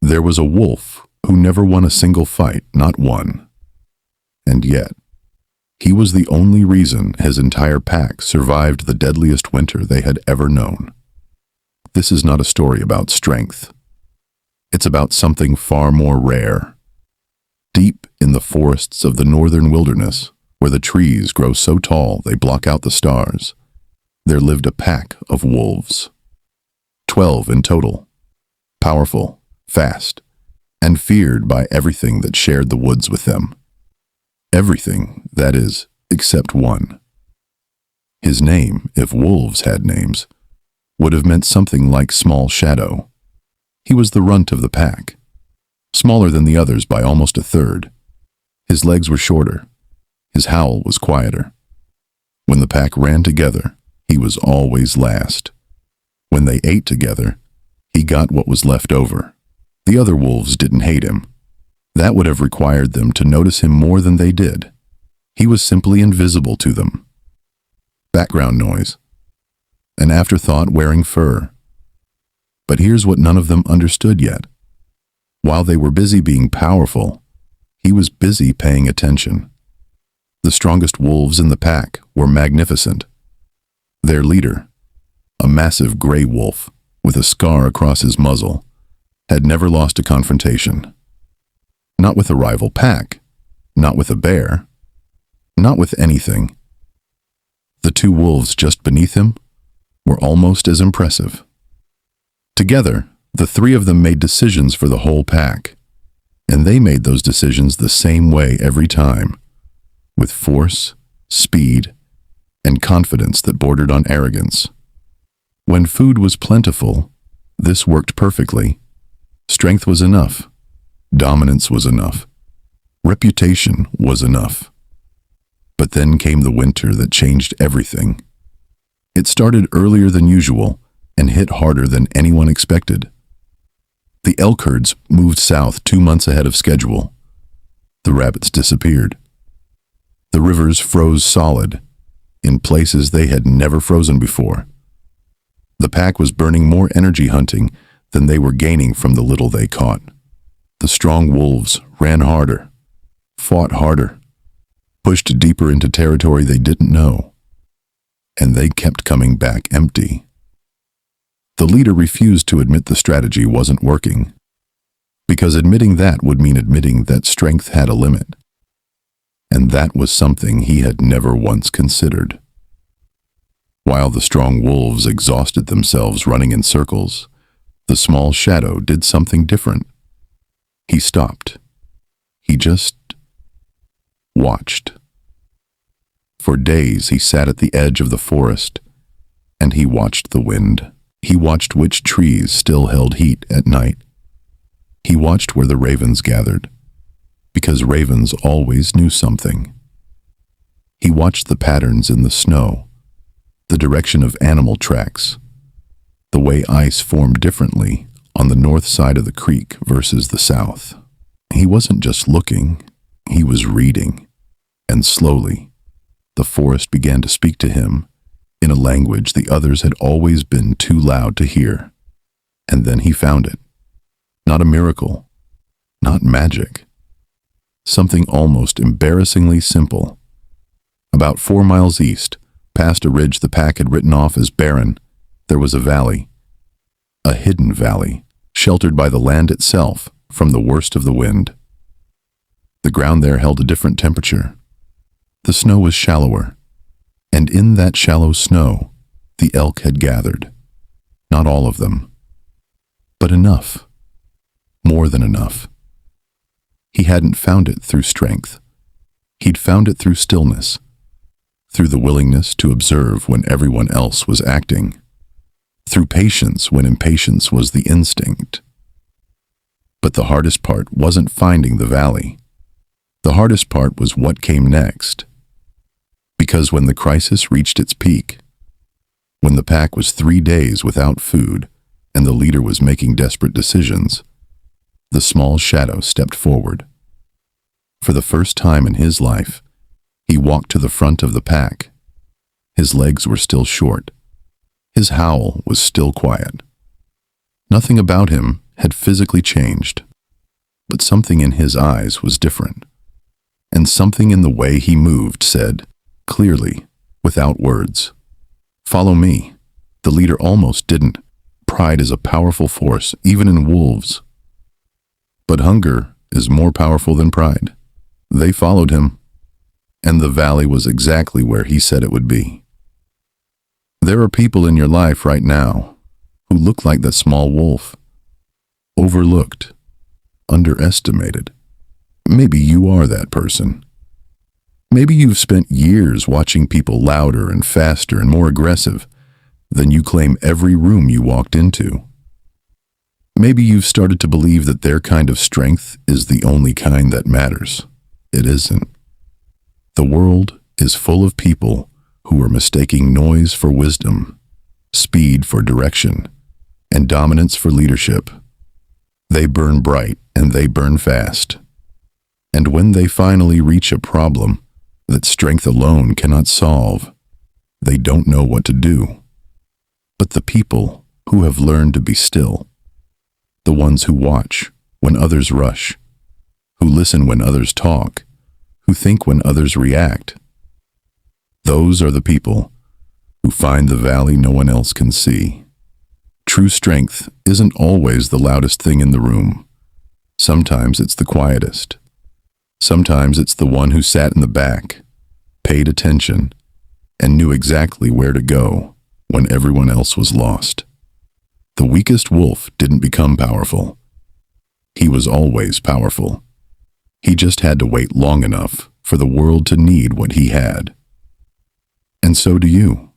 There was a wolf who never won a single fight, not one. And yet, he was the only reason his entire pack survived the deadliest winter they had ever known. This is not a story about strength. It's about something far more rare. Deep in the forests of the northern wilderness, where the trees grow so tall they block out the stars, there lived a pack of wolves. 12 in total. Powerful, fast, and feared by everything that shared the woods with them. Everything, that is, except one. His name, if wolves had names, would have meant something like Small Shadow. He was the runt of the pack, smaller than the others by almost a third. His legs were shorter. His howl was quieter. When the pack ran together, he was always last. When they ate together, he got what was left over. The other wolves didn't hate him. That would have required them to notice him more than they did. He was simply invisible to them. Background noise. An afterthought wearing fur. But here's what none of them understood yet. While they were busy being powerful, he was busy paying attention. The strongest wolves in the pack were magnificent. Their leader, a massive gray wolf with a scar across his muzzle, had never lost a confrontation. Not with a rival pack, not with a bear, not with anything. The two wolves just beneath him were almost as impressive. Together, the three of them made decisions for the whole pack, and they made those decisions the same way every time, with force, speed, and confidence that bordered on arrogance. When food was plentiful, this worked perfectly. Strength was enough. Dominance was enough. Reputation was enough. But then came the winter that changed everything. It started earlier than usual and hit harder than anyone expected. The elk herds moved south 2 months ahead of schedule. The rabbits disappeared. The rivers froze solid, in places they had never frozen before. The pack was burning more energy hunting than they were gaining from the little they caught. The strong wolves ran harder, fought harder, pushed deeper into territory they didn't know, and they kept coming back empty. The leader refused to admit the strategy wasn't working, because admitting that would mean admitting that strength had a limit, and that was something he had never once considered. While the strong wolves exhausted themselves running in circles, the small shadow did something different. He stopped. He just watched. For days he sat at the edge of the forest, and he watched the wind. He watched which trees still held heat at night. He watched where the ravens gathered, because ravens always knew something. He watched the patterns in the snow, the direction of animal tracks, the way ice formed differently on the north side of the creek versus the south. He wasn't just looking, he was reading, and slowly, the forest began to speak to him in a language the others had always been too loud to hear. And then he found it. Not a miracle, not magic. Something almost embarrassingly simple. About 4 miles east, past a ridge the pack had written off as barren, there was a valley. A hidden valley, sheltered by the land itself from the worst of the wind. The ground there held a different temperature. The snow was shallower, and in that shallow snow, the elk had gathered. Not all of them, but enough. More than enough. He hadn't found it through strength. He'd found it through stillness, through the willingness to observe when everyone else was acting, through patience when impatience was the instinct. But the hardest part wasn't finding the valley. The hardest part was what came next. Because when the crisis reached its peak, when the pack was 3 days without food and the leader was making desperate decisions, the small shadow stepped forward. For the first time in his life, he walked to the front of the pack. His legs were still short. His howl was still quiet. Nothing about him had physically changed, but something in his eyes was different. And something in the way he moved said, clearly, without words, "Follow me." The leader almost didn't. Pride is a powerful force, even in wolves. But hunger is more powerful than pride. They followed him, and the valley was exactly where he said it would be. There are people in your life right now who look like that small wolf. Overlooked, underestimated. Maybe you are that person. Maybe you've spent years watching people louder and faster and more aggressive than you claim every room you walked into. Maybe you've started to believe that their kind of strength is the only kind that matters. It isn't. The world is full of people who are mistaking noise for wisdom, speed for direction, and dominance for leadership. They burn bright and they burn fast. And when they finally reach a problem that strength alone cannot solve, they don't know what to do. But the people who have learned to be still, the ones who watch when others rush, who listen when others talk, who think when others react, those are the people who find the valley no one else can see. True strength isn't always the loudest thing in the room. Sometimes it's the quietest. Sometimes it's the one who sat in the back, paid attention, and knew exactly where to go when everyone else was lost. The weakest wolf didn't become powerful. He was always powerful. He just had to wait long enough for the world to need what he had. And so do you.